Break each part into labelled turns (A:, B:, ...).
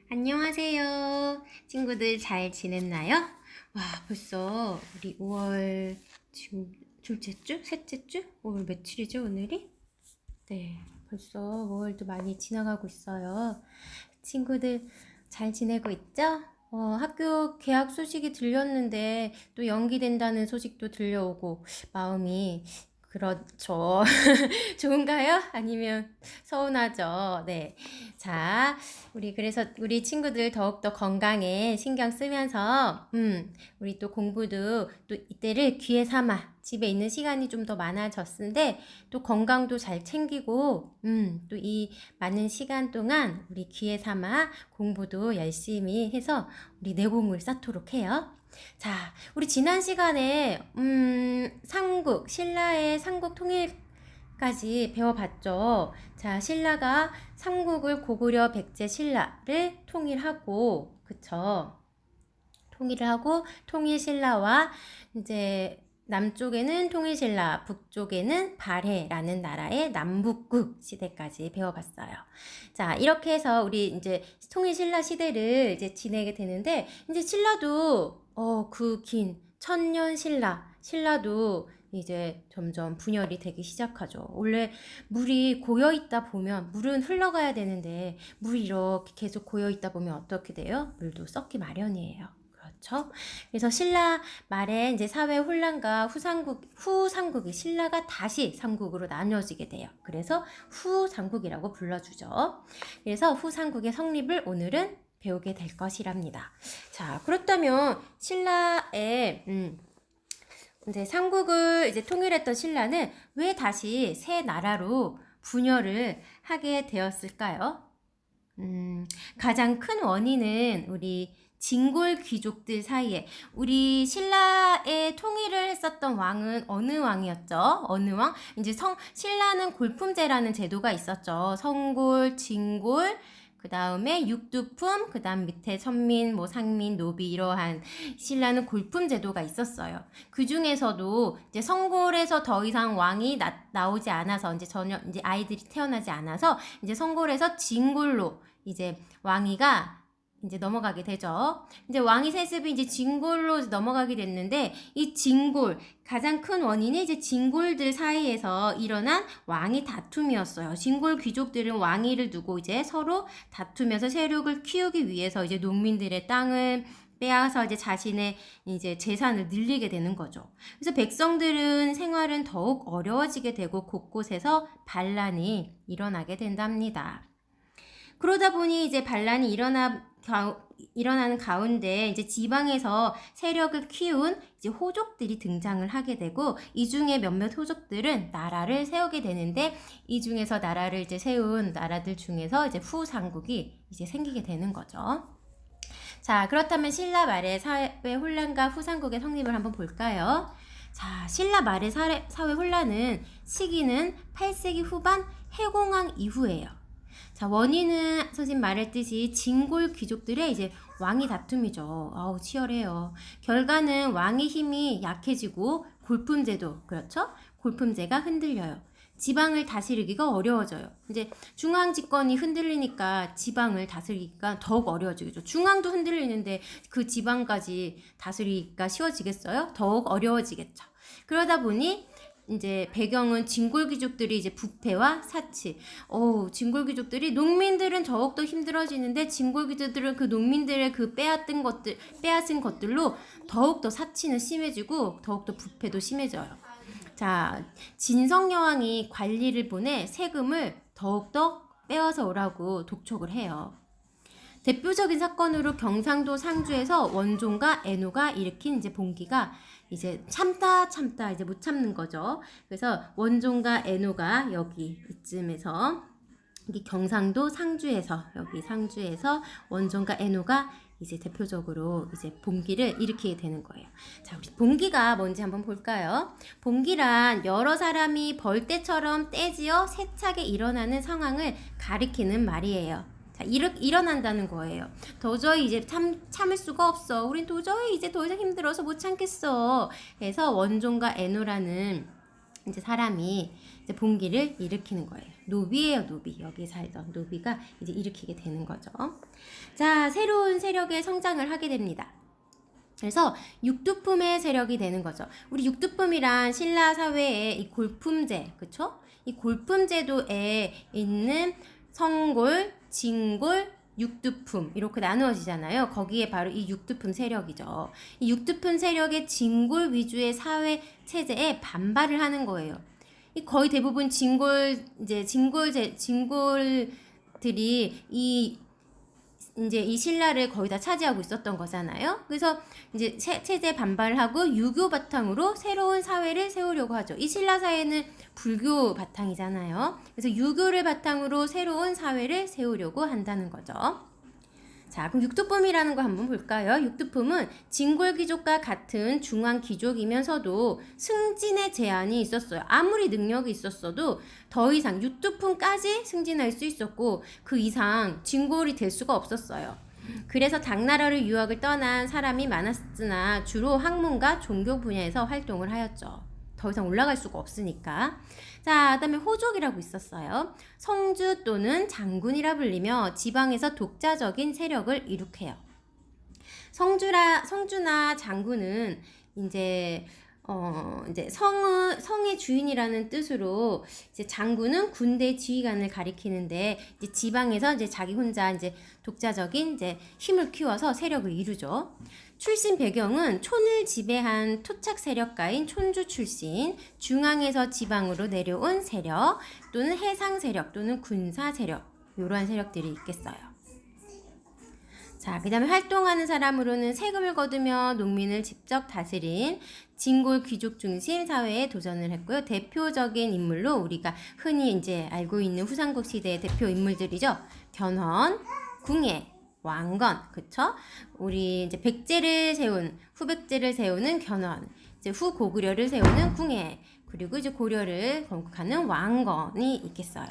A: 안녕하세요. 친구들 잘 지냈나요? 와, 벌써 우리 5월 지금 둘째 주? 셋째 주? 5월 며칠이죠, 오늘이? 네, 벌써 5월도 많이 지나가고 있어요. 친구들 잘 지내고 있죠? 학교 개학 소식이 들렸는데 또 연기된다는 소식도 들려오고 마음이 그렇죠. 좋은가요? 아니면 서운하죠? 네. 자, 그래서 우리 친구들 더욱더 건강에 신경 쓰면서, 우리 또 공부도 또 이때를 기회 삼아 집에 있는 시간이 좀 더 많아졌는데, 또 건강도 잘 챙기고, 또 이 많은 시간 동안 우리 기회 삼아 공부도 열심히 해서 우리 내공을 쌓도록 해요. 자, 우리 지난 시간에 신라의 삼국 통일까지 배워봤죠. 자, 신라가 삼국을 고구려, 백제, 신라를 통일하고, 그쵸? 통일을 하고 통일신라와 이제 남쪽에는 통일신라, 북쪽에는 발해라는 나라의 남북국 시대까지 배워봤어요. 자, 이렇게 해서 우리 이제 통일신라 시대를 이제 지내게 되는데, 이제 신라도 그 긴 천년 신라도 이제 점점 분열이 되기 시작하죠. 원래 물이 고여 있다 보면 물은 흘러가야 되는데 물이 이렇게 계속 고여 있다 보면 어떻게 돼요? 물도 썩기 마련이에요. 그렇죠? 그래서 신라 말에 이제 사회 혼란과 후삼국이 신라가 다시 삼국으로 나뉘어지게 돼요. 그래서 후삼국이라고 불러주죠. 그래서 후삼국의 성립을 오늘은 배우게 될 것이랍니다. 자, 그렇다면 신라의 이제 삼국을 이제 통일했던 신라는 왜 다시 새 나라로 분열을 하게 되었을까요? 가장 큰 원인은 우리 진골 귀족들 사이에 우리 신라의 통일을 했었던 왕은 어느 왕이었죠? 어느 왕? 이제 신라는 골품제라는 제도가 있었죠. 성골, 진골, 그 다음에 육두품, 그 다음 밑에 천민, 상민, 노비 이러한 신라는 골품 제도가 있었어요. 그 중에서도 이제 성골에서 더 이상 왕이 나오지 않아서 이제 전혀 이제 아이들이 태어나지 않아서 이제 성골에서 진골로 이제 왕위가 이제 넘어가게 되죠. 이제 왕위 세습이 이제 진골로 넘어가게 됐는데 이 진골 가장 큰 원인이 이제 진골들 사이에서 일어난 왕위 다툼이었어요. 진골 귀족들은 왕위를 두고 이제 서로 다투면서 세력을 키우기 위해서 이제 농민들의 땅을 빼앗아 이제 자신의 이제 재산을 늘리게 되는 거죠. 그래서 백성들은 생활은 더욱 어려워지게 되고 곳곳에서 반란이 일어나게 된답니다. 그러다 보니 이제 반란이 일어나는 가운데 이제 지방에서 세력을 키운 이제 호족들이 등장을 하게 되고 이 중에 몇몇 호족들은 나라를 세우게 되는데 이 중에서 나라를 이제 세운 나라들 중에서 이제 후삼국이 이제 생기게 되는 거죠. 자, 그렇다면 신라 말의 사회 혼란과 후삼국의 성립을 한번 볼까요? 자, 신라 말의 사회 혼란은 시기는 8세기 후반 해공왕 이후예요. 자, 원인은 선생님 말했듯이 진골 귀족들의 이제 왕위 다툼이죠. 아우, 치열해요. 결과는 왕의 힘이 약해지고 골품제도, 그렇죠? 골품제가 흔들려요. 지방을 다스리기가 어려워져요. 이제 중앙 집권이 흔들리니까 지방을 다스리기가 더욱 어려워지겠죠. 중앙도 흔들리는데 그 지방까지 다스리기가 쉬워지겠어요? 더욱 어려워지겠죠. 그러다 보니 이제 배경은 진골귀족들이 이제 부패와 사치. 진골귀족들이 농민들은 더욱더 힘들어지는데 진골귀족들은 그 농민들의 그 빼앗은 것들로 더욱더 사치는 심해지고 더욱더 부패도 심해져요. 자, 진성여왕이 관리를 보내 세금을 더욱더 빼앗아 오라고 독촉을 해요. 대표적인 사건으로 경상도 상주에서 원종과 애노가 일으킨 이제 봉기가 이제 참다 이제 못 참는 거죠. 그래서 원종과 애노가 여기 이쯤에서 여기 경상도 상주에서 원종과 애노가 이제 대표적으로 이제 봉기를 일으키게 되는 거예요. 자, 우리 봉기가 뭔지 한번 볼까요? 봉기란 여러 사람이 벌떼처럼 떼지어 세차게 일어나는 상황을 가리키는 말이에요. 자, 일어난다는 거예요. 도저히 이제 참을 수가 없어. 우린 도저히 이제 더 이상 힘들어서 못 참겠어. 그래서 원종과 애노라는 이제 사람이 이제 봉기를 일으키는 거예요. 노비예요, 노비. 여기 살던 노비가 이제 일으키게 되는 거죠. 자, 새로운 세력의 성장을 하게 됩니다. 그래서 육두품의 세력이 되는 거죠. 우리 육두품이란 신라 사회의 이 골품제, 그쵸? 이 골품제도에 있는 성골, 진골, 육두품 이렇게 나누어지잖아요. 거기에 바로 이 육두품 세력이죠. 이 육두품 세력의 진골 위주의 사회 체제에 반발을 하는 거예요. 이 거의 대부분 진골들이 이제 이 신라를 거의 다 차지하고 있었던 거잖아요. 그래서 이제 체제 반발을 하고 유교 바탕으로 새로운 사회를 세우려고 하죠. 이 신라 사회는 불교 바탕이잖아요. 그래서 유교를 바탕으로 새로운 사회를 세우려고 한다는 거죠. 자, 그럼 육두품이라는 거 한번 볼까요? 육두품은 진골 귀족과 같은 중앙 귀족이면서도 승진의 제한이 있었어요. 아무리 능력이 있었어도 더 이상 육두품까지 승진할 수 있었고 그 이상 진골이 될 수가 없었어요. 그래서 당나라를 유학을 떠난 사람이 많았으나 주로 학문과 종교 분야에서 활동을 하였죠. 더 이상 올라갈 수가 없으니까. 자, 그다음에 호족이라고 있었어요. 성주 또는 장군이라 불리며 지방에서 독자적인 세력을 이룩해요. 성주나 장군은 이제 성의 주인이라는 뜻으로 이제 장군은 군대 지휘관을 가리키는데 이제 지방에서 이제 자기 혼자 이제 독자적인 이제 힘을 키워서 세력을 이루죠. 출신 배경은 촌을 지배한 토착 세력가인 촌주 출신, 중앙에서 지방으로 내려온 세력 또는 해상 세력 또는 군사 세력 이러한 세력들이 있겠어요. 자, 그 다음에 활동하는 사람으로는 세금을 거두며 농민을 직접 다스린 진골 귀족 중심 사회에 도전을 했고요. 대표적인 인물로 우리가 흔히 이제 알고 있는 후삼국 시대의 대표 인물들이죠. 견훤, 궁예, 왕건, 그쵸? 우리 이제 후백제를 세우는 견훤, 이제 후고구려를 세우는 궁예, 그리고 이제 고려를 건국하는 왕건이 있겠어요.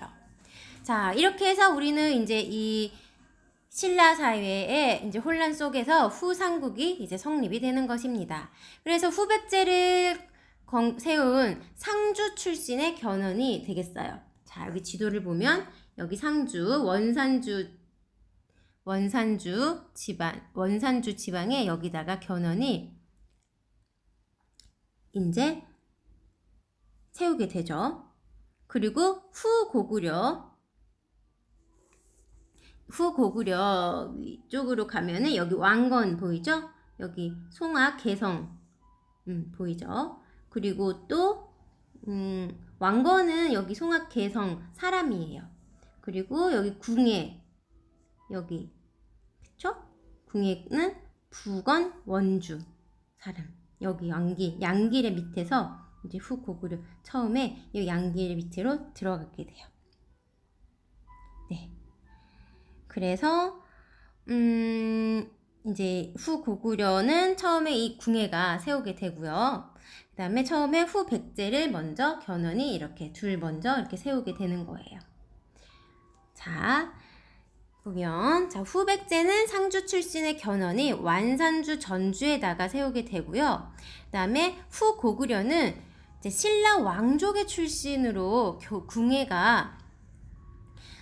A: 자, 이렇게 해서 우리는 이제 이 신라 사회의 이제 혼란 속에서 후삼국이 이제 성립이 되는 것입니다. 그래서 후백제를 세운 상주 출신의 견훤이 되겠어요. 자, 여기 지도를 보면 여기 상주, 원산주 지방에 여기다가 견훤이 이제 세우게 되죠. 그리고 후고구려 위쪽으로 가면은 여기 왕건 보이죠? 여기 송악, 개성 보이죠? 그리고 또 왕건은 여기 송악, 개성 사람이에요. 그리고 여기 궁예 여기 그쵸? 궁예는 부건, 원주 사람. 여기 양길의 밑에서 이제 후고구려 처음에 이 양길의 밑으로 들어가게 돼요. 네. 그래서 이제 후고구려는 처음에 이 궁예가 세우게 되고요. 그 다음에 처음에 후백제를 먼저 견훤이 이렇게 먼저 이렇게 세우게 되는 거예요. 자, 보면 후백제는 상주 출신의 견훤이 완산주 전주에다가 세우게 되고요. 그 다음에 후고구려는 이제 신라 왕족의 출신으로 궁예가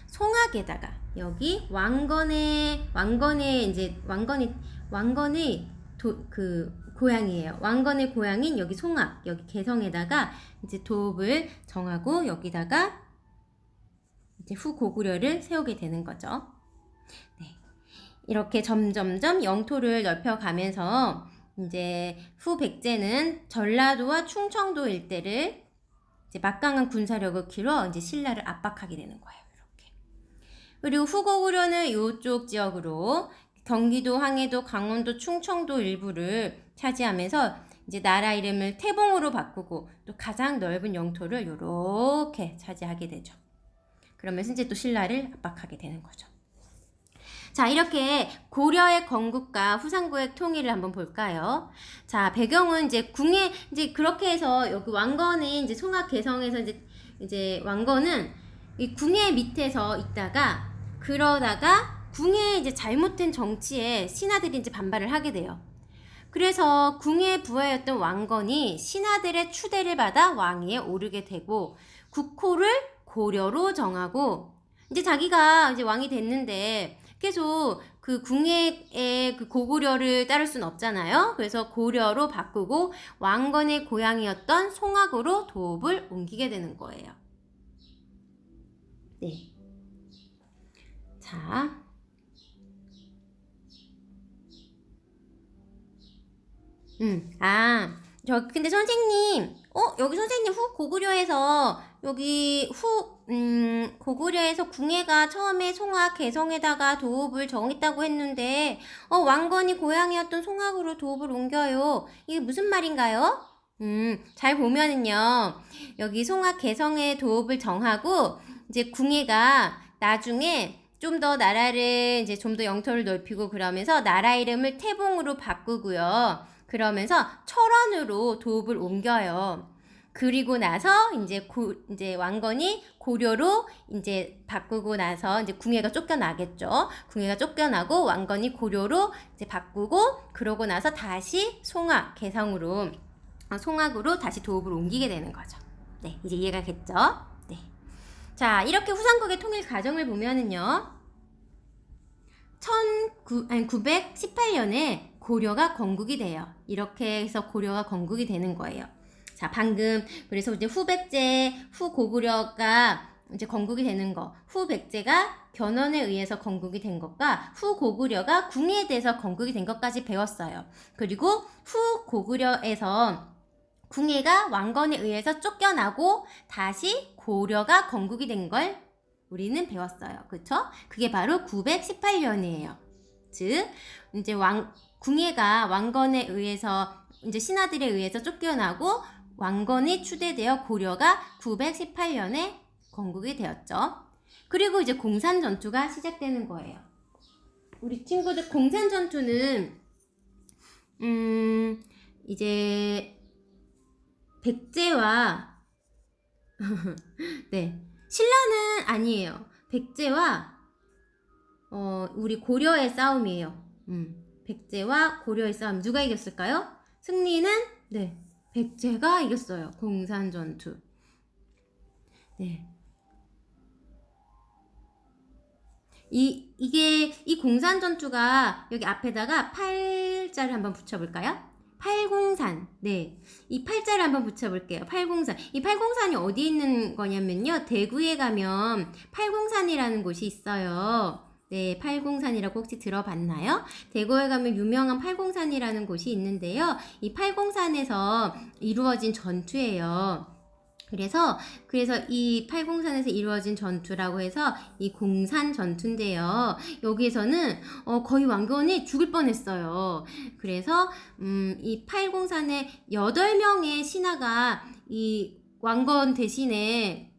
A: 송악에다가 여기 왕건의 고향이에요. 왕건의 고향인 여기 송악, 여기 개성에다가 이제 도읍을 정하고 여기다가 이제 후고구려를 세우게 되는 거죠. 네. 이렇게 점점점 영토를 넓혀가면서 이제 후백제는 전라도와 충청도 일대를 이제 막강한 군사력을 기울여 이제 신라를 압박하게 되는 거예요. 이렇게. 그리고 후고구려는 이쪽 지역으로 경기도, 황해도, 강원도, 충청도 일부를 차지하면서 이제 나라 이름을 태봉으로 바꾸고 또 가장 넓은 영토를 이렇게 차지하게 되죠. 그러면서 이제 또 신라를 압박하게 되는 거죠. 자, 이렇게 고려의 건국과 후삼국의 통일을 한번 볼까요? 자, 배경은 이제 이제 그렇게 해서 여기 왕건이 이제 송악 개성에서 이제 왕건은 이 궁예 밑에서 있다가 그러다가 궁예의 이제 잘못된 정치에 신하들이 이제 반발을 하게 돼요. 그래서 궁의 부하였던 왕건이 신하들의 추대를 받아 왕위에 오르게 되고 국호를 고려로 정하고 이제 자기가 이제 왕이 됐는데 계속 그 궁의 그 고구려를 따를 순 없잖아요. 그래서 고려로 바꾸고 왕건의 고향이었던 송악으로 도읍을 옮기게 되는 거예요. 네. 자. 근데 선생님, 여기 선생님 고구려에서, 고구려에서 궁예가 처음에 송악, 개성에다가 도읍을 정했다고 했는데, 왕건이 고향이었던 송악으로 도읍을 옮겨요. 이게 무슨 말인가요? 잘 보면은요, 여기 송악, 개성에 도읍을 정하고, 이제 궁예가 나중에 좀 더 나라를, 이제 좀 더 영토를 넓히고 그러면서 나라 이름을 태봉으로 바꾸고요. 그러면서 철원으로 도읍을 옮겨요. 그리고 나서 이제 왕건이 고려로 이제 바꾸고 나서 이제 궁예가 쫓겨나겠죠. 궁예가 쫓겨나고 왕건이 고려로 이제 바꾸고 그러고 나서 다시 송악으로 다시 도읍을 옮기게 되는 거죠. 네, 이제 이해가 겠죠? 네. 자, 이렇게 후삼국의 통일 과정을 보면은요. 918년에 고려가 건국이 돼요. 이렇게 해서 고려가 건국이 되는 거예요. 자, 방금 그래서 이제 후고구려가 이제 건국이 되는 거, 후백제가 견훤에 의해서 건국이 된 것과 후고구려가 궁예에 대해서 건국이 된 것까지 배웠어요. 그리고 후고구려에서 궁예가 왕건에 의해서 쫓겨나고 다시 고려가 건국이 된 걸 우리는 배웠어요. 그쵸? 그게 바로 918년이에요. 즉, 이제 궁예가 왕건에 의해서, 이제 신하들에 의해서 쫓겨나고 왕건이 추대되어 고려가 918년에 건국이 되었죠. 그리고 이제 공산전투가 시작되는 거예요. 우리 친구들 공산전투는, 이제, 백제와, 네. 신라는 아니에요. 백제와 우리 고려의 싸움이에요. 백제와 고려의 싸움 누가 이겼을까요? 승리는 네, 백제가 이겼어요. 공산전투. 네. 이 공산전투가 여기 앞에다가 8자를 한번 붙여볼까요? 팔공산. 네. 이 8자를 한번 붙여볼게요. 팔공산. 이 팔공산이 어디 있는 거냐면요. 대구에 가면 팔공산이라는 곳이 있어요. 네. 팔공산이라고 혹시 들어봤나요? 대구에 가면 유명한 팔공산이라는 곳이 있는데요. 이 팔공산에서 이루어진 전투예요. 그래서 이 팔공산에서 이루어진 전투라고 해서 이 공산 전투인데요. 여기에서는 거의 왕건이 죽을 뻔했어요. 그래서 이 팔공산에 8명의 신하가 이 왕건 대신에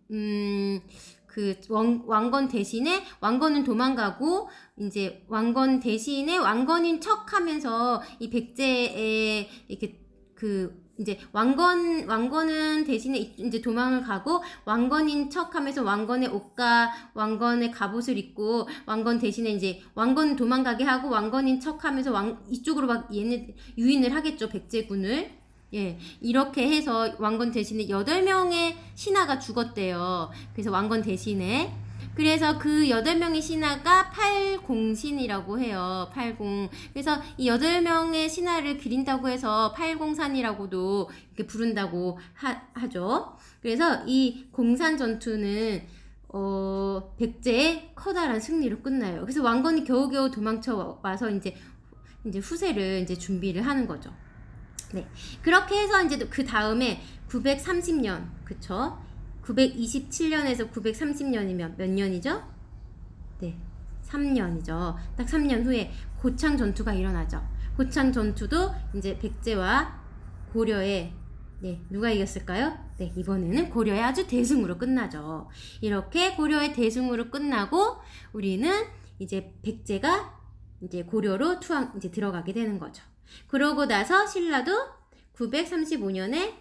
A: 왕건 대신에 왕건은 도망가고 이제 왕건 대신에 왕건인 척하면서 이 백제에 이렇게 이제 왕건은 대신에 이제 도망을 가고 왕건인 척하면서 왕건의 옷과 왕건의 갑옷을 입고 왕건 대신에 이제 왕건 도망가게 하고 왕건인 척하면서 이쪽으로 막 얘네 유인을 하겠죠. 백제군을. 예. 이렇게 해서 왕건 대신에 8명의 신하가 죽었대요. 그래서 왕건 대신에 그래서 그 8명의 신하가 팔공신이라고 해요. 팔공. 그래서 이 8명의 신하를 기린다고 해서 팔공산이라고도 이렇게 부른다고 하죠. 그래서 이 공산 전투는 백제의 커다란 승리로 끝나요. 그래서 왕건이 겨우겨우 도망쳐 와서 이제 후세를 이제 준비를 하는 거죠. 네. 그렇게 해서 이제 그 다음에 930년, 그쵸? 927년에서 930년이면 몇 년이죠? 네, 3년이죠. 딱 3년 후에 고창 전투가 일어나죠. 고창 전투도 이제 백제와 고려의 누가 이겼을까요? 네, 이번에는 고려의 아주 대승으로 끝나죠. 이렇게 고려의 대승으로 끝나고 우리는 이제 백제가 이제 고려로 이제 들어가게 되는 거죠. 그러고 나서 신라도 935년에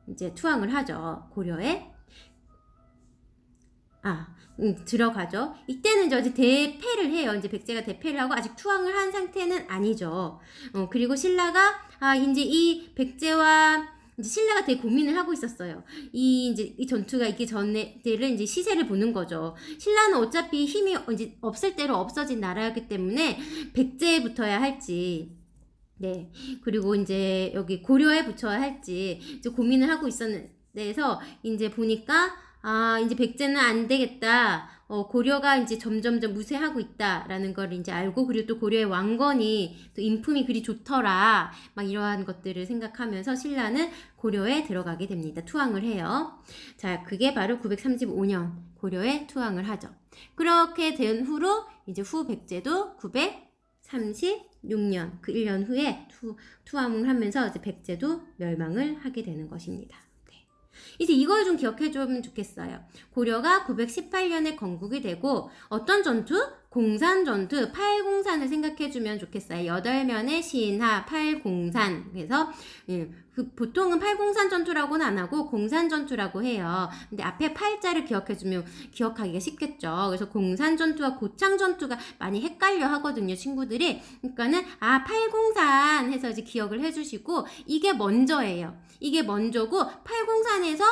A: 이제 투항을 하죠. 고려에. 들어가죠. 이때는 이제 대패를 해요. 이제 백제가 대패를 하고 아직 투항을 한 상태는 아니죠. 그리고 신라가 이제 이 백제와 이제 신라가 되게 고민을 하고 있었어요. 이제 이 전투가 있기 전에를 이제 시세를 보는 거죠. 신라는 어차피 힘이 이제 없을 대로 없어진 나라였기 때문에 백제에 붙어야 할지, 네. 그리고 이제 여기 고려에 붙여야 할지 이제 고민을 하고 있었는데서 이제 보니까 이제 백제는 안 되겠다. 고려가 이제 점점점 무세하고 있다라는 걸 이제 알고, 그리고 또 고려의 왕건이 또 인품이 그리 좋더라. 막 이러한 것들을 생각하면서 신라는 고려에 들어가게 됩니다. 투항을 해요. 자, 그게 바로 935년 고려에 투항을 하죠. 그렇게 된 후로 이제 후 백제도 936년 그 1년 후에 투항을 하면서 이제 백제도 멸망을 하게 되는 것입니다. 이제 이걸 좀 기억해 주면 좋겠어요. 고려가 918년에 건국이 되고 어떤 전투? 공산 전투, 팔공산을 생각해 주면 좋겠어요. 8면의 신하, 팔공산. 그래서 보통은 팔공산 전투라고는 안 하고 공산 전투라고 해요. 근데 앞에 팔자를 기억해 주면 기억하기가 쉽겠죠. 그래서 공산 전투와 고창 전투가 많이 헷갈려 하거든요, 친구들이. 그러니까는 팔공산 해서 이제 기억을 해 주시고, 이게 먼저예요. 이게 먼저고, 팔공산에서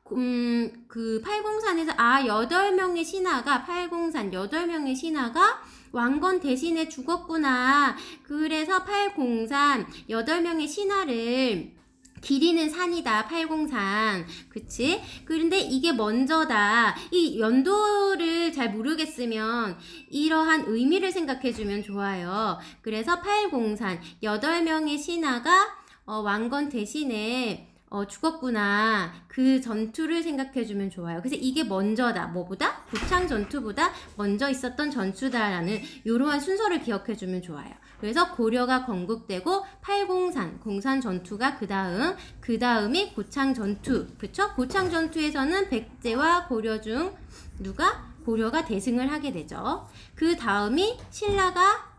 A: 그 팔공산에서 8명의 신하가, 팔공산 8명의 신하가 왕건 대신에 죽었구나. 그래서 팔공산 8명의 신하를 기리는 산이다, 팔공산. 그치? 그런데 이게 먼저다. 이 연도를 잘 모르겠으면 이러한 의미를 생각해주면 좋아요. 그래서 팔공산 8명의 신하가 왕건 대신에 죽었구나. 그 전투를 생각해주면 좋아요. 그래서 이게 먼저다. 뭐보다? 고창 전투보다 먼저 있었던 전투다라는 이러한 순서를 기억해주면 좋아요. 그래서 고려가 건국되고 팔공산, 공산 전투가 그 다음이 고창 전투. 그쵸? 고창 전투에서는 백제와 고려 중 누가? 고려가 대승을 하게 되죠. 그 다음이 신라가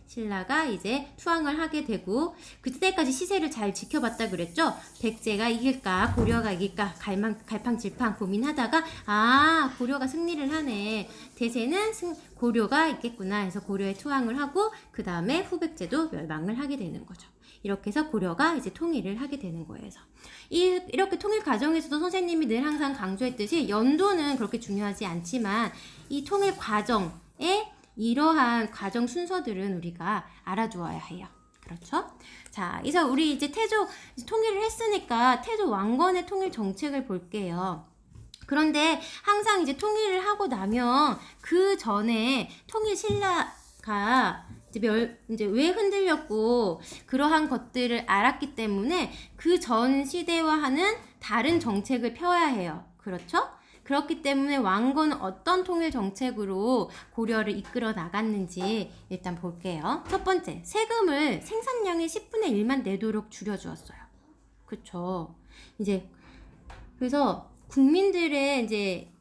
A: 신라가 이제 투항을 하게 되고, 그때까지 시세를 잘 지켜봤다 그랬죠? 백제가 이길까, 고려가 이길까, 갈팡질팡 고민하다가, 고려가 승리를 하네. 대세는 고려가 있겠구나 해서 고려에 투항을 하고, 그 다음에 후백제도 멸망을 하게 되는 거죠. 이렇게 해서 고려가 이제 통일을 하게 되는 거예요. 이렇게 통일 과정에서도 선생님이 늘 항상 강조했듯이 연도는 그렇게 중요하지 않지만 이 통일 과정에 이러한 과정 순서들은 우리가 알아두어야 해요. 그렇죠? 자, 그래서 우리 이제 태조 통일을 했으니까 태조 왕건의 통일 정책을 볼게요. 그런데 항상 이제 통일을 하고 나면 그 전에 통일 신라가 이제 왜 흔들렸고 그러한 것들을 알았기 때문에 그 전 시대와는 다른 정책을 펴야 해요. 그렇죠? 그렇기 때문에 왕건은 어떤 통일 정책으로 고려를 이끌어 나갔는지 일단 볼게요. 첫 번째, 세금을 생산량의 10분의 1만 내도록 줄여주었어요. 그쵸? 이제 그래서 국민들의 이제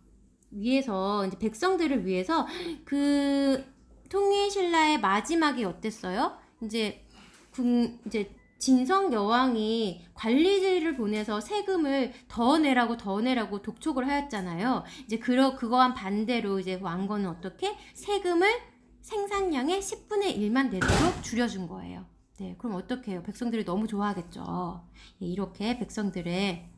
A: 위해서, 이제 백성들을 위해서 그 통일신라의 마지막이 어땠어요? 이제 진성 여왕이 관리들을 보내서 세금을 더 내라고 독촉을 하였잖아요. 이제 그거와는 반대로 이제 왕건은 어떻게 세금을 생산량의 10분의 1만 내도록 줄여준 거예요. 네, 그럼 어떻게 해요? 백성들이 너무 좋아하겠죠. 이렇게 백성들의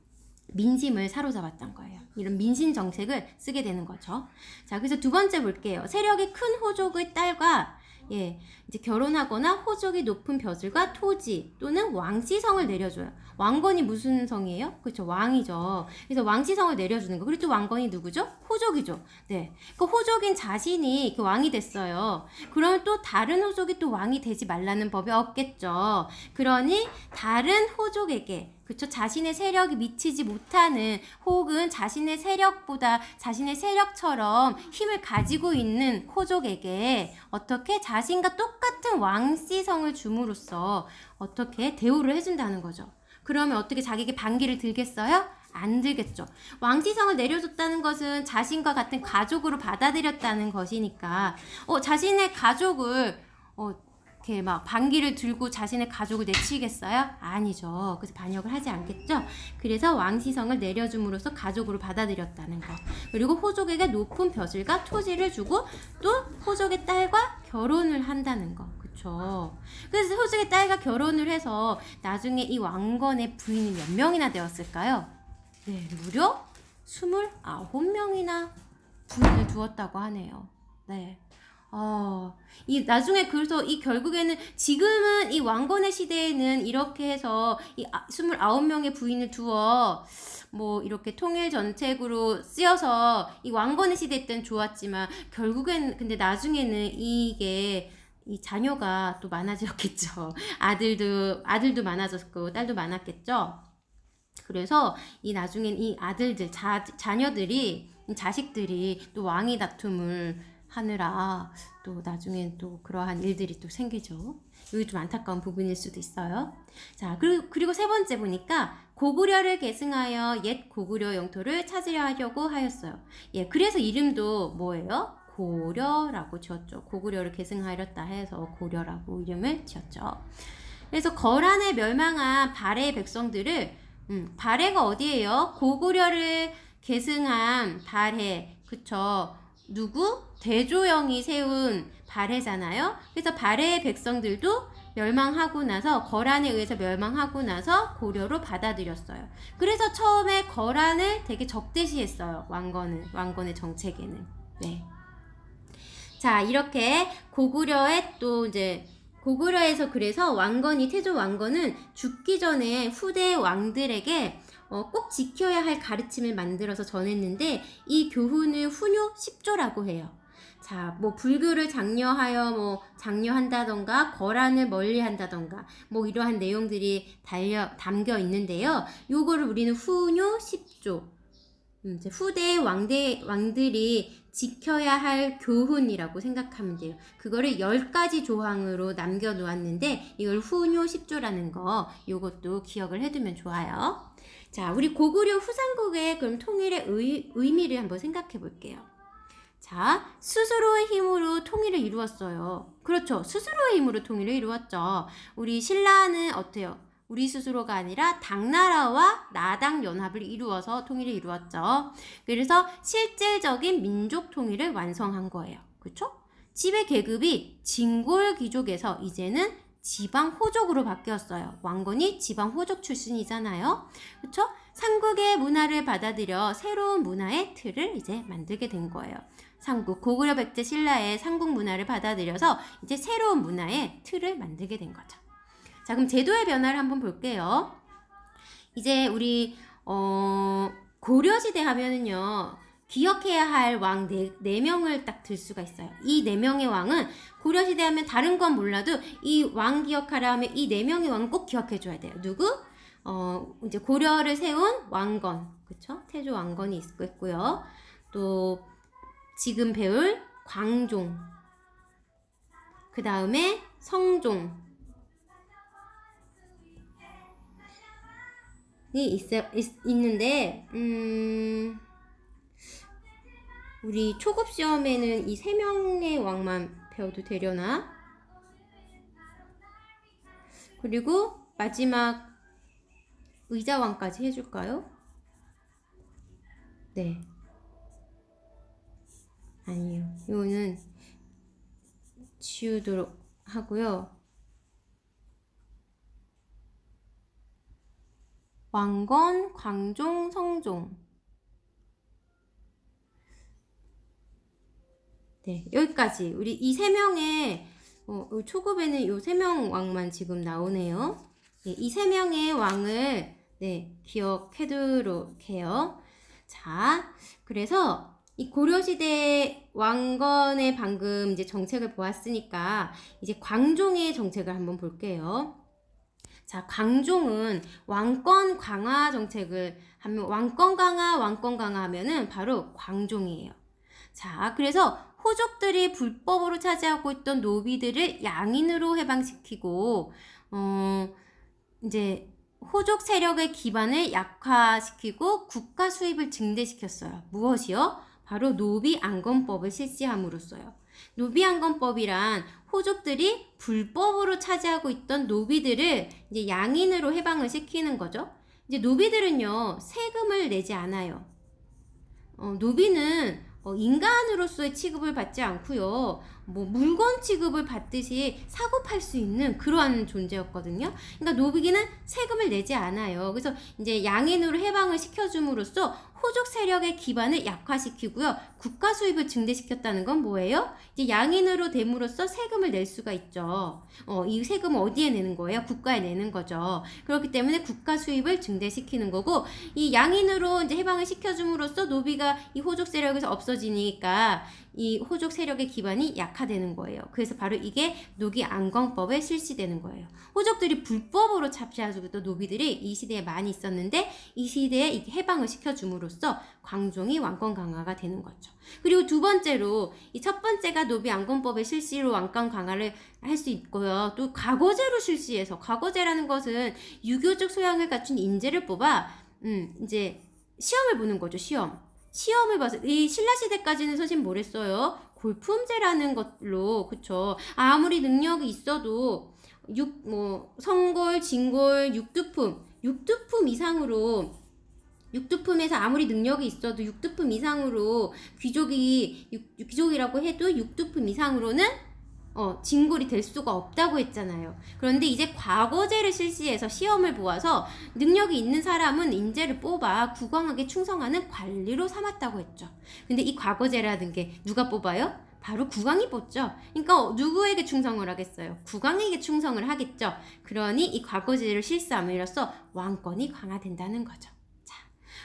A: 민심을 사로잡았던 거예요. 이런 민심 정책을 쓰게 되는 거죠. 자, 그래서 두 번째 볼게요. 세력이 큰 호족의 딸과 이제 결혼하거나 호족이 높은 벼슬과 토지 또는 왕씨성을 내려줘요. 왕건이 무슨 성이에요? 그렇죠, 왕이죠. 그래서 왕씨성을 내려주는 거. 그리고 또 왕건이 누구죠? 호족이죠. 네, 그 호족인 자신이 그 왕이 됐어요. 그러면 또 다른 호족이 또 왕이 되지 말라는 법이 없겠죠. 그러니 다른 호족에게, 그쵸, 자신의 세력이 미치지 못하는, 혹은 자신의 세력보다 자신의 세력처럼 힘을 가지고 있는 호족에게 어떻게 자신과 똑같은 왕씨성을 줌으로써 어떻게 대우를 해준다는 거죠. 그러면 어떻게 자기에게 반기를 들겠어요? 안 들겠죠. 왕씨성을 내려줬다는 것은 자신과 같은 가족으로 받아들였다는 것이니까 자신의 가족을 이렇게 막 반기를 들고 자신의 가족을 내치겠어요? 아니죠. 그래서 반역을 하지 않겠죠. 그래서 왕시성을 내려줌으로써 가족으로 받아들였다는 거. 그리고 호족에게 높은 벼슬과 토지를 주고 또 호족의 딸과 결혼을 한다는 거. 그쵸. 그래서 호족의 딸과 결혼을 해서 나중에 이 왕건의 부인이 몇 명이나 되었을까요? 네, 무려 29명이나 부인을 두었다고 하네요. 네. 이 나중에 그래서 이 결국에는 지금은 이 왕건의 시대에는 이렇게 해서 이 29명의 부인을 두어 뭐 이렇게 통일 정책으로 쓰여서 이 왕건의 시대 때는 좋았지만 결국엔 근데 나중에는 이게 이 자녀가 또 많아졌겠죠. 아들도 많아졌고 딸도 많았겠죠. 그래서 이 나중엔 이 아들들 자녀들이 자식들이 또 왕위 다툼을 하느라 또 나중엔 또 그러한 일들이 또 생기죠. 여기 좀 안타까운 부분일 수도 있어요. 자, 그리고 세 번째 보니까 고구려를 계승하여 옛 고구려 영토를 찾으려 하려고 하였어요. 예, 그래서 이름도 뭐예요? 고려라고 지었죠. 고구려를 계승하였다 해서 고려라고 이름을 지었죠. 그래서 거란에 멸망한 발해의 백성들을 발해가 어디예요? 고구려를 계승한 발해, 그쵸? 누구? 대조영이 세운 발해잖아요. 그래서 발해의 백성들도 멸망하고 나서 거란에 의해서 멸망하고 나서 고려로 받아들였어요. 그래서 처음에 거란을 되게 적대시했어요. 왕건의 정책에는. 네. 자, 이렇게 고구려의 또 이제 고구려에서 그래서 태조 왕건은 죽기 전에 후대 왕들에게 꼭 지켜야 할 가르침을 만들어서 전했는데 이 교훈을 훈요 10조라고 해요. 자, 뭐 불교를 장려한다던가 거란을 멀리한다던가 뭐 이러한 내용들이 담겨 있는데요. 요거를 우리는 훈요 10조. 이제 후대의 왕들이 지켜야 할 교훈이라고 생각하면 돼요. 그거를 10가지 조항으로 남겨놓았는데 이걸 훈요 10조라는 거 요것도 기억을 해두면 좋아요. 자, 우리 고구려 후삼국의 그럼 통일의 의미를 한번 생각해 볼게요. 자, 스스로의 힘으로 통일을 이루었어요. 그렇죠. 스스로의 힘으로 통일을 이루었죠. 우리 신라는 어때요? 우리 스스로가 아니라 당나라와 나당 연합을 이루어서 통일을 이루었죠. 그래서 실질적인 민족 통일을 완성한 거예요. 그렇죠? 지배 계급이 진골 귀족에서 이제는 지방 호족으로 바뀌었어요. 왕건이 지방 호족 출신이잖아요. 그렇죠? 삼국의 문화를 받아들여 새로운 문화의 틀을 이제 만들게 된 거예요. 삼국 고구려 백제 신라의 삼국 문화를 받아들여서 이제 새로운 문화의 틀을 만들게 된 거죠. 자, 그럼 제도의 변화를 한번 볼게요. 이제 우리 고려시대 하면은요. 기억해야 할 왕 네 명을 딱 들 수가 있어요. 이 4명의 왕은 고려시대 하면 다른 건 몰라도 이 왕 기억하라 하면 이 4명의 왕은 꼭 기억해 줘야 돼요. 누구? 이제 고려를 세운 왕건. 그쵸? 태조 왕건이 있고요. 또 지금 배울 광종. 그 다음에 성종. 있는데 우리 초급 시험에는 이 3명의 왕만 배워도 되려나? 그리고 마지막 의자왕까지 해줄까요? 네. 아니요. 이거는 지우도록 하고요. 왕건, 광종, 성종. 네, 여기까지. 우리 이 3명의 초급에는 이 3명 왕만 지금 나오네요. 네, 이 3명의 왕을 기억해두도록 해요. 자, 그래서 이 고려시대 왕건의 방금 이제 정책을 보았으니까 이제 광종의 정책을 한번 볼게요. 자, 광종은 왕권 강화 정책을 하면 왕권 강화 하면은 바로 광종이에요. 자, 그래서 호족들이 불법으로 차지하고 있던 노비들을 양인으로 해방시키고 이제 호족 세력의 기반을 약화시키고 국가 수입을 증대시켰어요. 무엇이요? 바로 노비안건법을 실시함으로써요. 노비안건법이란 호족들이 불법으로 차지하고 있던 노비들을 이제 양인으로 해방을 시키는 거죠. 이제 노비들은요, 세금을 내지 않아요. 노비는 인간으로서의 취급을 받지 않고요. 뭐 물건 취급을 받듯이 사고 팔 수 있는 그러한 존재였거든요. 그러니까 노비기는 세금을 내지 않아요. 그래서 이제 양인으로 해방을 시켜줌으로써 호족 세력의 기반을 약화시키고요. 국가 수입을 증대시켰다는 건 뭐예요? 이제 양인으로 됨으로써 세금을 낼 수가 있죠. 이 세금을 어디에 내는 거예요? 국가에 내는 거죠. 그렇기 때문에 국가 수입을 증대시키는 거고, 이 양인으로 이제 해방을 시켜줌으로써 노비가 이 호족 세력에서 없어지니까 이 호족 세력의 기반이 약화되는 거예요. 그래서 바로 이게 노비안건법에 실시되는 거예요. 호족들이 불법으로 차지하고 있던 노비들이 이 시대에 많이 있었는데 이 시대에 이렇게 해방을 시켜줌으로써 광종이 왕권 강화가 되는 거죠. 그리고 두 번째로 이 첫 번째가 노비안건법의 실시로 왕권 강화를 할 수 있고요. 또 과거제로 실시해서, 과거제라는 것은 유교적 소양을 갖춘 인재를 뽑아 이제 시험을 보는 거죠. 시험을 봐서, 이 신라시대까지는 선생님 뭐랬어요? 골품제라는 것로, 그쵸? 아무리 능력이 있어도 성골, 진골, 육두품 이상으로, 육두품에서 아무리 능력이 있어도 육두품 이상으로 귀족이라고 해도 육두품 이상으로는 진골이 될 수가 없다고 했잖아요. 그런데 이제 과거제를 실시해서 시험을 보아서 능력이 있는 사람은 인재를 뽑아 국왕에게 충성하는 관리로 삼았다고 했죠. 근데 이 과거제라는 게 누가 뽑아요? 바로 국왕이 뽑죠. 그러니까 누구에게 충성을 하겠어요? 국왕에게 충성을 하겠죠. 그러니 이 과거제를 실시함으로써 왕권이 강화된다는 거죠.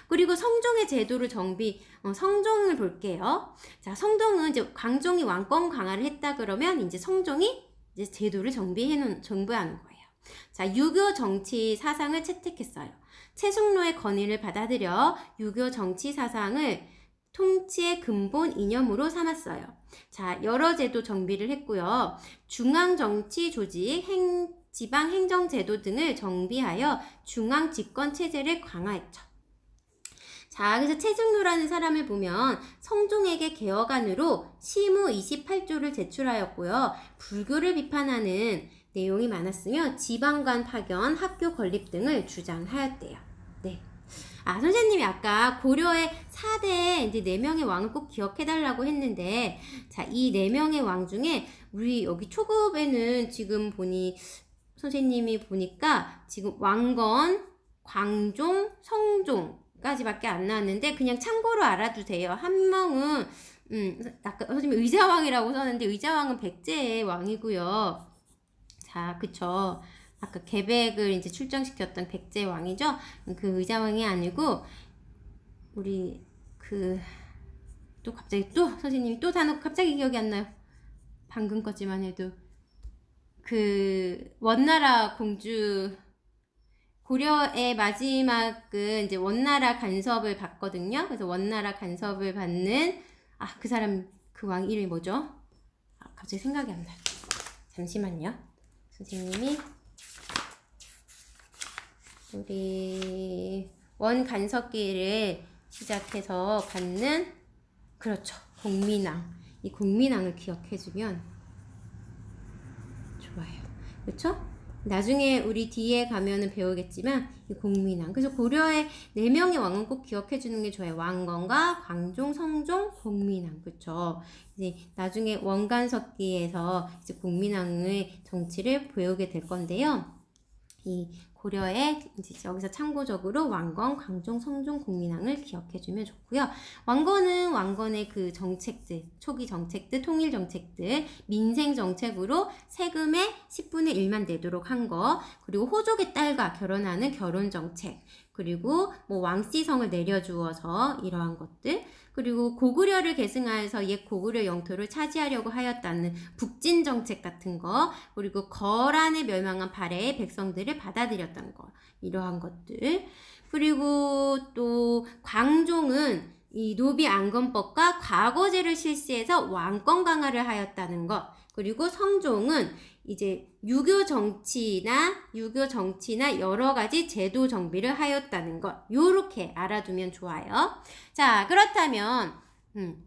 A: 그리고 성종의 제도를 성종을 볼게요. 자, 성종은 이제 광종이 왕권 강화를 했다 그러면 이제 성종이 이제 제도를 정비하는 거예요. 자, 유교 정치 사상을 채택했어요. 최숙로의 건의를 받아들여 유교 정치 사상을 통치의 근본 이념으로 삼았어요. 자, 여러 제도 정비를 했고요. 중앙 정치 조직, 지방 행정 제도 등을 정비하여 중앙 집권 체제를 강화했죠. 자, 그래서 최숙로라는 사람을 보면 성종에게 개혁안으로 시무 28조를 제출하였고요. 불교를 비판하는 내용이 많았으며 지방관 파견, 학교 건립 등을 주장하였대요. 네. 선생님이 아까 고려의 4대 이제 4명의 왕을 꼭 기억해달라고 했는데, 자, 이 4명의 왕 중에 우리 여기 초급에는 지금 선생님이 보니까 지금 왕건, 광종, 성종 까지밖에 안 나왔는데 그냥 참고로 알아두세요. 한 명은 아까 선생님이 의자왕이라고 썼는데 의자왕은 백제의 왕이고요. 자, 그쵸. 아까 계백을 이제 출정시켰던 백제 왕이죠. 그 의자왕이 아니고 우리 또 갑자기 선생님이 단어 갑자기 기억이 안 나요. 방금 거지만 해도 원나라 공주, 고려의 마지막은 이제 원나라 간섭을 받거든요. 그래서 원나라 간섭을 받는 그 사람, 그 왕 이름이 뭐죠? 갑자기 생각이 안 나요. 잠시만요. 선생님이 우리 원간섭기를 시작해서 받는, 그렇죠, 공민왕. 이 공민왕을 기억해주면 좋아요. 그렇죠? 나중에 우리 뒤에 가면은 배우겠지만 이 공민왕. 그래서 고려의 4명의 왕은 꼭 기억해 주는 게 좋아요. 왕건과 광종, 성종, 공민왕. 그쵸? 이제 나중에 원간섭기에서 이제 공민왕의 정치를 배우게 될 건데요. 이 고려의 이제 여기서 참고적으로 왕건, 광종, 성종, 공민왕을 기억해 주면 좋고요. 왕건은 왕건의 그 정책들, 초기 정책들, 통일 정책들, 민생 정책으로 세금의 10분의 1만 내도록 한 거, 그리고 호족의 딸과 결혼하는 결혼 정책, 그리고 왕씨성을 내려주어서 이러한 것들, 그리고 고구려를 계승하여서 옛 고구려 영토를 차지하려고 하였다는 북진 정책 같은 거, 그리고 거란의 멸망한 발해의 백성들을 받아들였던 거, 이러한 것들. 그리고 또 광종은 이 노비안건법과 과거제를 실시해서 왕권 강화를 하였다는 것. 그리고 성종은 이제 유교 정치나 여러 가지 제도 정비를 하였다는 것. 요렇게 알아두면 좋아요. 자, 그렇다면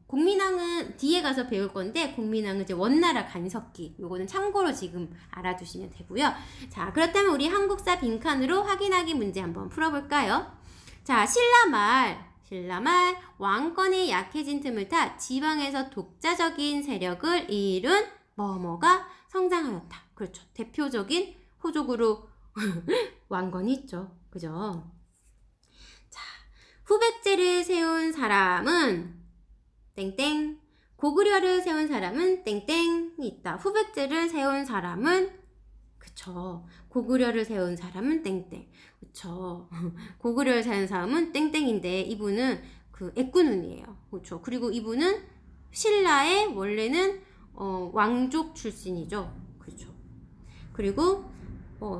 A: 공민왕은 뒤에 가서 배울 건데, 공민왕은 이제 원나라 간섭기. 요거는 참고로 지금 알아두시면 되고요. 자, 그렇다면 우리 한국사 빈칸으로 확인하기 문제 한번 풀어볼까요? 자, 신라말, 왕권이 약해진 틈을 타 지방에서 독자적인 세력을 이룬 뭐뭐가 성장하였다. 그렇죠. 대표적인 호족으로 왕건이 있죠. 그죠? 자, 후백제를 세운 사람은 땡땡, 고구려를 세운 사람은 땡땡이 있다. 후백제를 세운 사람은 그쵸. 고구려를 세운 사람은 땡땡. 그쵸. 고구려를 세운 사람은 땡땡인데 이분은 그 애꾸눈이에요. 그쵸. 그리고 이분은 신라의 원래는 왕족 출신이죠. 그쵸. 그리고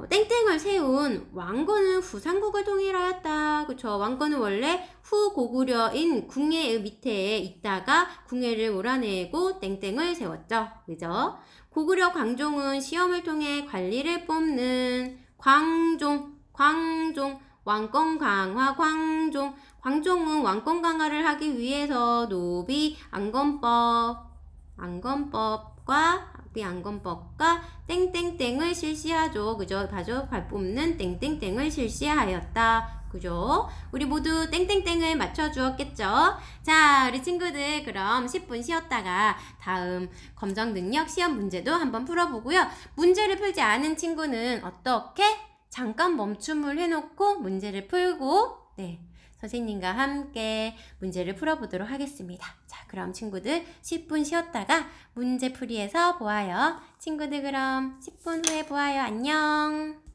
A: 땡땡을 세운 왕건은 후삼국을 통일하였다. 그쵸. 왕건은 원래 후고구려인 궁예의 밑에 있다가 궁예를 몰아내고 땡땡을 세웠죠. 그죠? 고구려 광종은 시험을 통해 관리를 뽑는 광종, 왕권 강화 광종은 왕권 강화를 하기 위해서 노비 안건법과 땡땡땡을 실시하죠. 그죠? 발 뽑는 땡땡땡을 실시하였다. 그죠? 우리 모두 땡땡땡을 맞춰주었겠죠? 자, 우리 친구들 그럼 10분 쉬었다가 다음 검정 능력 시험 문제도 한번 풀어보고요. 문제를 풀지 않은 친구는 어떻게? 잠깐 멈춤을 해놓고 문제를 풀고 선생님과 함께 문제를 풀어보도록 하겠습니다. 자, 그럼 친구들 10분 쉬었다가 문제 풀이해서 보아요. 친구들 그럼 10분 후에 보아요. 안녕.